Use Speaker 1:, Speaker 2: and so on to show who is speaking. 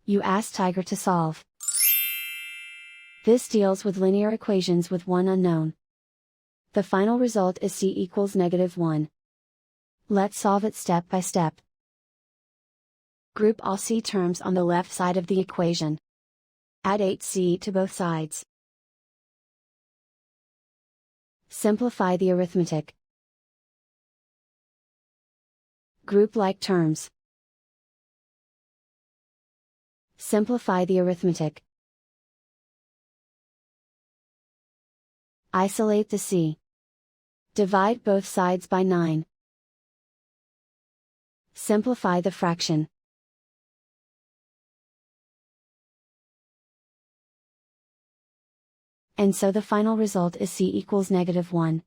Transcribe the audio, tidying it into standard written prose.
Speaker 1: You ask Tiger to solve. This deals with linear equations with one unknown. The final result is c equals -1. Let's solve it step by step. Group all c terms on the left side of the equation. Add 8c to both sides. Simplify the arithmetic. Group like terms. Simplify the arithmetic. Isolate the c. Divide both sides by 9. Simplify the fraction. And so the final result is c equals -1.